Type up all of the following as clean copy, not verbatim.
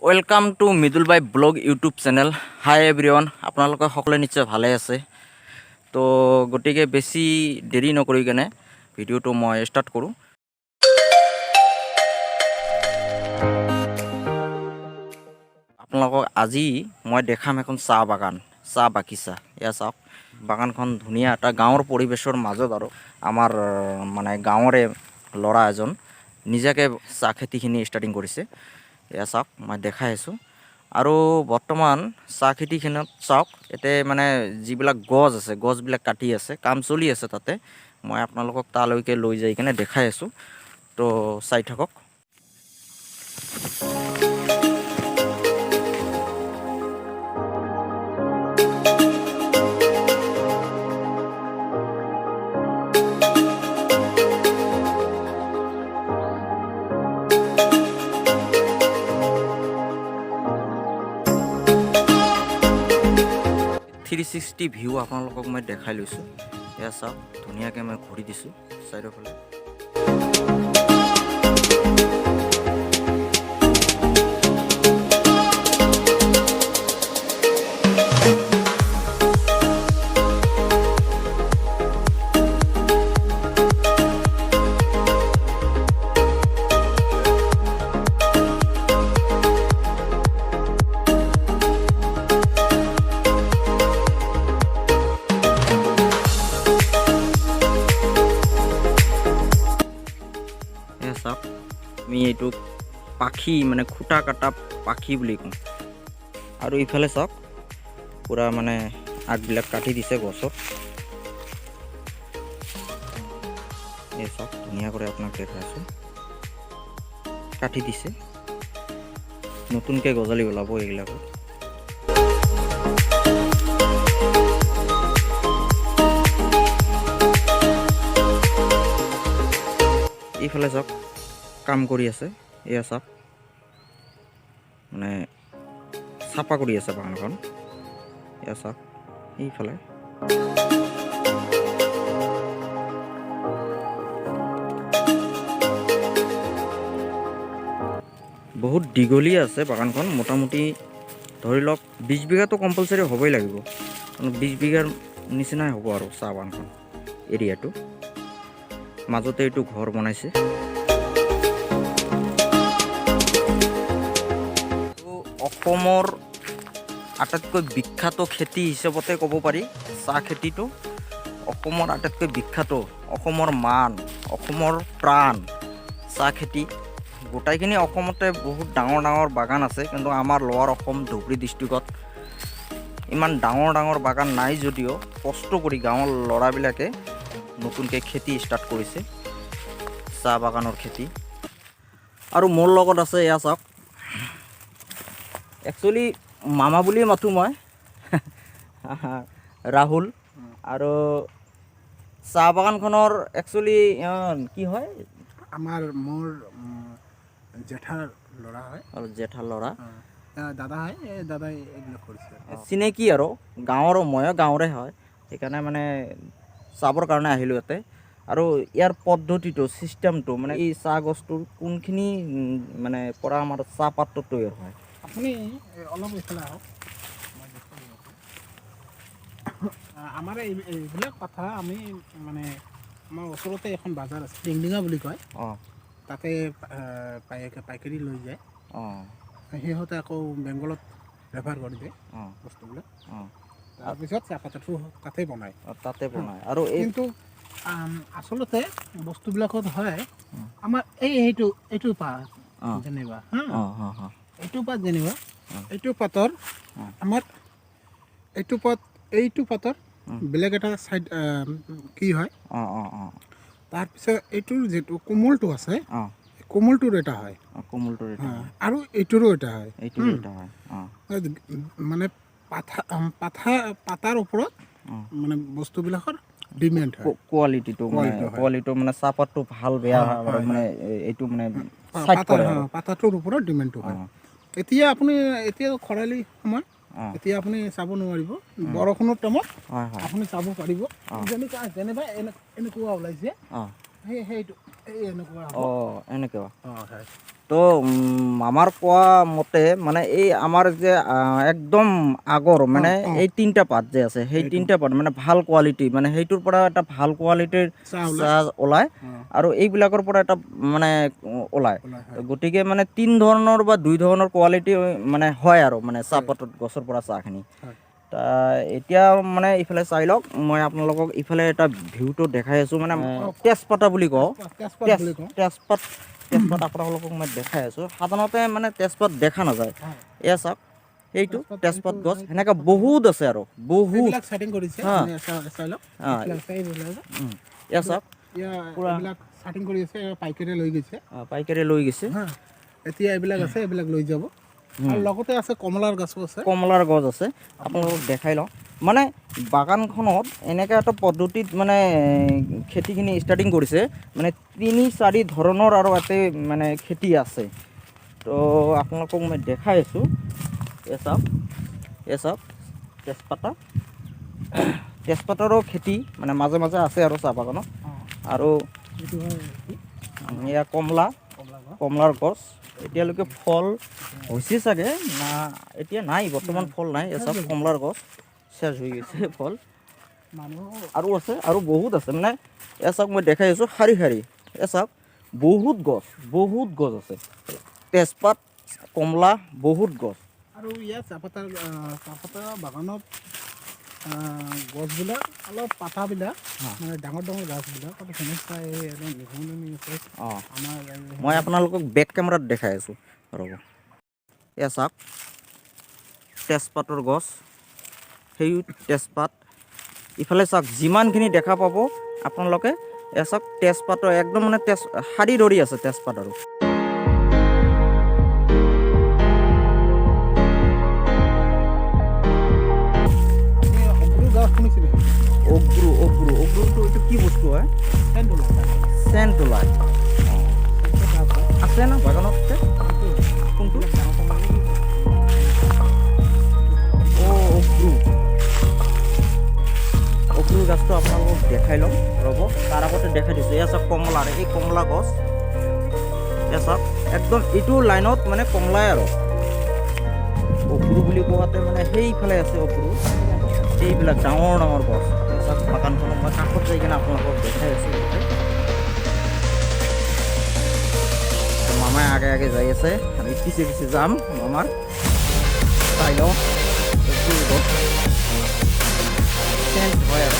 Welcome to Mridul ভাই blog YouTube channel. হাই everyone, আপোনালোকে সকলোৱে নিশ্চয় ভালে আছে। তো গতিকে বেছি দেৰি নকৰি কেনে ভিডিঅ'টো মই ষ্টাৰ্ট কৰোঁ। আপোনালোকক আজি মই দেখাম এখন চাহ বাগান, চাহ বাগিচা। এয়া চাওক, বাগানখন ধুনীয়া এটা গাঁৱৰ পৰিৱেশৰ মাজত আৰু আমাৰ মানে গাঁৱৰে ল'ৰা এজন নিজাকৈ চাহ খেতিখিনি ষ্টাৰ্টিং কৰিছে। এয়া চাওক, মই দেখাই আছোঁ। আৰু বৰ্তমান চাহ খেতিখনত চাওক, ইয়াতে মানে যিবিলাক গছ আছে, গছবিলাক কাটি আছে, কাম চলি আছে তাতে। মই আপোনালোকক তালৈকে লৈ যাই কিনে দেখাই আছোঁ। তো চাই থাকক। 360 ভিউ আপোনালোকক মই দেখাই লৈছোঁ। এয়া চাওক, ধুনীয়াকৈ মই ঘূৰি দিছোঁ চাইডৰ ফালে। আমি এইটো পাখি মানে খুটা কাটা পাখি বুলি কওঁ। আৰু ইফালে চাওক, পুৰা মানে আগবিলাক কাটি দিছে গছৰ। এই চাওক, ধুনীয়া কৰি আপোনাক দেখাই আছোঁ। কাটি দিছে, নতুনকৈ গজালি ওলাব এইবিলাকত। এইফালে চাওক, কাম কৰি আছে। এয়া চাওক, মানে চাফা কৰি আছে বাগানখন। এয়া চাওক, এইফালে বহুত দীঘলীয়া আছে বাগানখন। মোটামুটি ধৰি লওক 20 বিঘাটো কম্পালচাৰি হ'বই লাগিব। 20 বিঘাৰ নিচিনাই হ'ব আৰু চাহ বাগানখন এৰিয়াটো। মাজতে এইটো ঘৰ বনাইছে। অসমৰ আটাইতকৈ বিখ্যাত খেতি হিচাপতে ক'ব পাৰি চাহ খেতিটো। অসমৰ আটাইতকৈ বিখ্যাত, অসমৰ মান, অসমৰ প্ৰাণ চাহ খেতি। গোটাইখিনি অসমতে বহুত ডাঙৰ ডাঙৰ বাগান আছে, কিন্তু আমাৰ লোৱাৰ অসম ধুবুৰী ডিষ্ট্ৰিক্টত ইমান ডাঙৰ ডাঙৰ বাগান নাই যদিও কষ্ট কৰি গাঁৱৰ ল'ৰাবিলাকে নতুনকৈ খেতি ষ্টাৰ্ট কৰিছে, চাহ বাগানৰ খেতি। আৰু মোৰ লগত আছে, এয়া চাওক, একচুৱেলি মামা বুলিয়ে মাতোঁ মই, ৰাহুল। আৰু চাহ বাগানখনৰ একচুৱেলি কি হয়, মোৰ জেঠাৰ ল'ৰা হয়। আৰু জেঠাৰ ল'ৰা দাদা হয়, দাদাই এইবিলাক কৰিছে। চিনাকি আৰু গাঁৱৰ, ময়ো গাঁৱৰে হয়, সেইকাৰণে মানে চাবৰ কাৰণে আহিলোঁ ইয়াতে। আৰু ইয়াৰ পদ্ধতিটো, ছিষ্টেমটো, মানে এই চাহ গছটোৰ কোনখিনি মানে পৰা আমাৰ চাহপাতটো তৈয়াৰ হয়। আপুনি অলপ এইফালে আহক। আমাৰ এইবিলাক কথা আমি মানে আমাৰ ওচৰতে এখন বজাৰ আছে, টিংডিঙা বুলি কয়। তাতে পাইকাৰী লৈ যায়। সিহঁতে আকৌ বেংগলত ৰেফাৰ কৰি দিয়ে বস্তুবিলাক। তাৰপিছত চাহপাতটো তাতে বনায়। আৰু কিন্তু আচলতে বস্তুবিলাকত হয় আমাৰ এইটো পাত যেনিবা, এইটো পাতৰ আমাৰ এইটো পাতৰ বেলেগ এটা চাইড কি হয়। তাৰপিছত এইটোৰ যিটো কোমলটো আছে, কোমলটোৰ এটা হয়, আৰু এইটোৰো এটা হয়। মানে পাতাৰ ওপৰত মানে বস্তুবিলাকৰ ডিমাণ্ড হয়, কোৱালিটিটো মানে চাহপাতটো ভাল বেয়া মানে এইটো মানে পাতাটোৰ ওপৰত ডিমাণ্ডটো হয়। এতিয়া খৰালি সময়, এতিয়া আপুনি চাব নোৱাৰিব। বৰষুণৰ টাইমত আপুনি চাব পাৰিব। যেনিবা এনেকুৱা ওলাইছে, সেইটো এনেকুৱা এনেকুৱা হয় তো আমাৰ কোৱা মতে মানে এই আমাৰ যে একদম আগৰ মানে এই 3টা পাত যে আছে সেই 3টা পাত মানে ভাল কোৱালিটি মানে সেইটোৰ পৰা এটা ভাল কোৱালিটিৰ চাহ ওলায় আৰু এইবিলাকৰ পৰা এটা মানে ওলায় গতিকে মানে 3 ধৰণৰ বা 2 ধৰণৰ কোৱালিটি মানে হয় আৰু মানে চাহপাতৰ গছৰ পৰা চাহখিনি এতিয়া মানে ইফালে চাই লওক মই আপোনালোকক ইফালে এটা ভিউটো দেখাই আছোঁ মানে তেজপাতা বুলি কওঁ তেজপাত আপোনালোকক মই দেখাই আছোঁ সাধাৰণতে মানে তেজপাত দেখা নাযায় এয়া চাওক এইটো তেজপাত গছ সেনেকৈ বহুত আছে আৰু বহুত এয়া চাওক পাইকাৰী লৈ গৈছে এতিয়া এইবিলাক আছে এইবিলাক লৈ যাব আৰু লগতে আছে কমলাৰ গছো আছে কমলাৰ গছ আছে আপোনালোকক দেখাই লওঁ মানে বাগানখনত এনেকৈ এটা পদ্ধতিত মানে খেতিখিনি ষ্টাৰ্টিং কৰিছে মানে 3-4 ধৰণৰ আৰু ইয়াতে মানে খেতি আছে তো আপোনালোকক মই দেখাই আছোঁ এ চাওক তেজপাতৰো খেতি মানে মাজে মাজে আছে আৰু চাহ বাগানত আৰু এয়া কমলাৰ গছ এতিয়ালৈকে ফল হৈছে চাগে না এতিয়া নাই বৰ্তমান ফল নাই এ চাওক কমলাৰ গছ চেচ হৈ গৈছে ফল আৰু আছে আৰু বহুত আছে মানে এ চাওক মই দেখাই আছোঁ শাৰী এ চাওক বহুত গছ আছে তেজপাত কমলা বহুত গছ আৰু ইয়াত চাহপাতৰ বাগানত গছবিলাক অলপ পাতাবিলাক মানে ডাঙৰ গছবিলাক মই আপোনালোকক বেক কেমেৰাত দেখাই আছোঁ ৰ'ব এয়া চাওক তেজপাতৰ গছ সেই তেজপাত ইফালে চাওক যিমানখিনি দেখা পাব আপোনালোকে এয়া চাওক তেজপাতৰ একদম মানে শাৰী ধৰি আছে তেজপাত আৰু অগ্ৰুটো এইটো কি বস্তু হয় চেণ্ট ওলায় আছে না বাগানত কোনটো অগ্ৰু গাছটো আপোনালোকক দেখাই লওঁ ৰ'ব তাৰ আগতে দেখাই দিছোঁ এয়া চাওক কমলাৰ এই কমলা গছ এয়া চাওক একদম এইটো লাইনত মানে কমলাই আৰু অগ্ৰু বুলি কোৱাতে মানে সেইফালে আছে অগ্ৰু এইবিলাক ডাঙৰ গছ চাওক বাগানখনত মই কাষত যাই কিনে আপোনালোকক দেখাই আছোঁ মামাই আগে যাই আছে আমি পিছে যাম মামাৰ চাই লওঁ হয় আৰু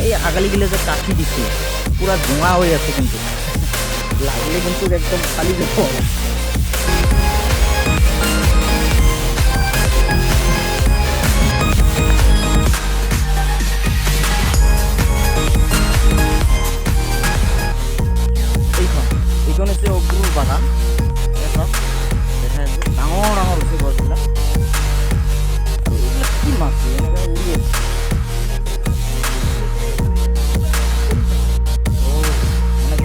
এই আগালিগিলে যে কাটি দিছে পুৰা ধোঁৱা হৈ আছে কিন্তু লাগিলে কিন্তু একদম খালি যাব এইখন হৈছে অগ্ৰুৰ বাগান দেখাই আছোঁ ডাঙৰ হৈছে গছবিলাক আৰু এইবিলাক কি মাছ এনেকৈ উৰি আছে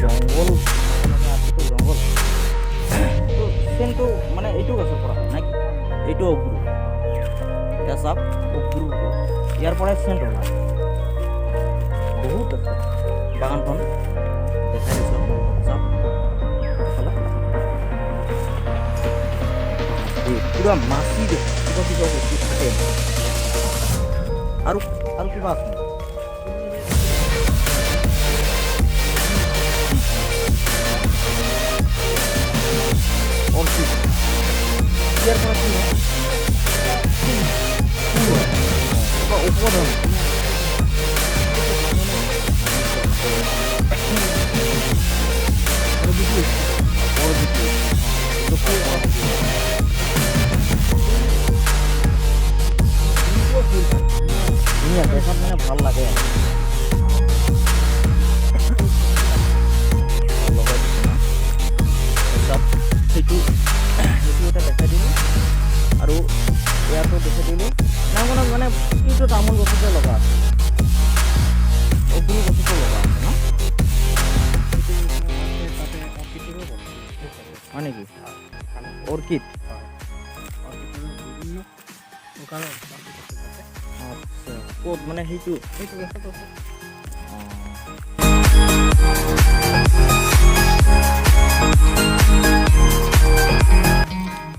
জংঘল চেনটো মানে এইটো গছৰ পৰা নে কি এইটো অগ্ৰু এতিয়া চাওক অগ্ৰু ইয়াৰ পৰাই চেণ্ট ওলায় বহুত আছে বাগানখন দেখাই দিছোঁ আপোনালোকক চাওক পুৰা মাছি কিবা বস্তু থাকে আৰু কিবা আছে অৰ্কিড ইয়াৰ পৰা কি হয় উপধন ধুনীয়া দেখাত মানে ভাল লাগে সেইটো এটা দেখাই দিলোঁ আৰু ইয়াতো দেখাই দিলোঁ নামত মানে কিন্তু তামোল গছতে লগা আছে অগ্ৰু গছতো লগা আছে ন হয় নেকি অৰ্কিড ক'ত মানে সেইটো সেইটো গেছত আছে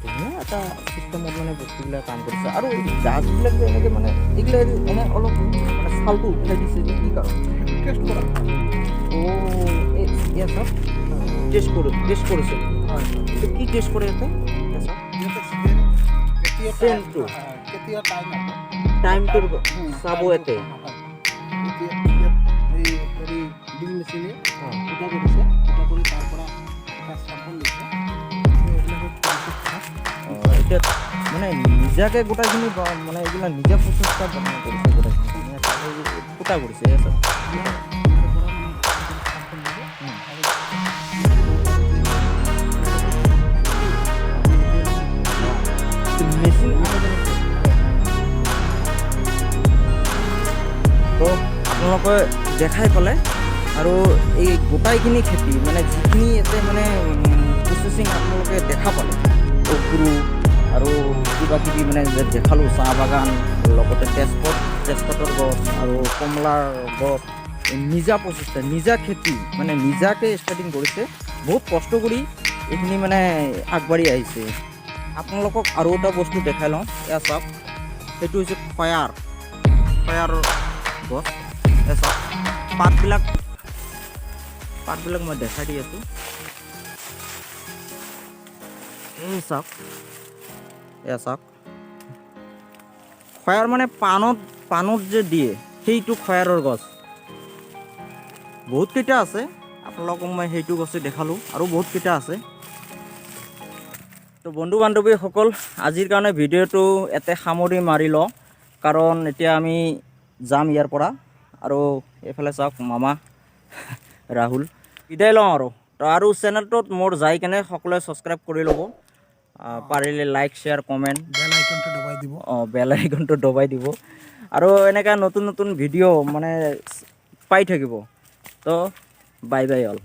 ধুনীয়া এটা চিষ্টেমত মানে বস্তুবিলাক কাম কৰিছে আৰু এই গাছবিলাক যে এনেকৈ মানে এইগিলা এনে অলপ মানে চাউলটো উঠাই দিছে যে কি কাৰণ টেষ্ট কৰা চাওক টেষ্ট কৰিছে হয় এইটো কি টেষ্ট কৰে ইয়াতে চাওক চেণ্টটো কেতিয়া টাইম আছে টাইমটোৰ চাব ইয়াতে এই হেৰি ডিল মেচিনে ফুটা কৰিছে ফুটা কৰি তাৰ পৰা এটা চেম্পল লৈছে এতিয়া মানে নিজাকে গোটেইখিনি মানে এইবিলাক নিজে প্ৰচেষ্টা বনাই কৰিছে গোটেইখিনি ফুটা কৰিছে চাওক মেচিন তো আপোনালোকে দেখাই পালে আৰু এই গোটাইখিনি খেতি মানে যিখিনি ইয়াতে মানে প্ৰচেচিং আপোনালোকে দেখা পালে অক্ৰু আৰু কিবা কিবি মানে যে দেখালোঁ চাহ বাগান লগতে তেজপাতৰ গছ আৰু কমলাৰ গছ নিজা প্ৰচেষ্টা নিজা খেতি মানে নিজাকৈ ষ্টাৰ্টিং কৰিছে বহুত কষ্ট কৰি এইখিনি মানে আগবাঢ়ি আহিছে আপোনালোকক আৰু এটা বস্তু দেখাই লওঁ এয়া চাওক সেইটো হৈছে খয়াৰ গছ এয়া চাওক পাতবিলাক মই দেখাই দি আছোঁ এই চাওক এয়া চাওক খয়াৰ মানে পাণত যে দিয়ে সেইটো খয়াৰৰ গছ বহুতকেইটা আছে আপোনালোকক মই সেইটো গছে দেখালোঁ আৰু বহুতকেইটা আছে তো বন্ধু বান্ধৱীসকল আজিৰ কাৰণে ভিডিঅ'টো ইয়াতে সামৰি মাৰি লওঁ কাৰণ এতিয়া আমি যাম ইয়াৰ পৰা আৰু এইফালে চাওক মামা ৰাহুল বিদায় লওঁ আৰু চেনেলটোত মোৰ যাই কেনে সকলোৱে ছাবস্ক্ৰাইব কৰি ল'ব পাৰিলে লাইক শ্বেয়াৰ কমেণ্ট বেল আইকনটো দবাই দিব আৰু এনেকুৱা নতুন ভিডিঅ' মানে পাই থাকিব তো বাই বাই অল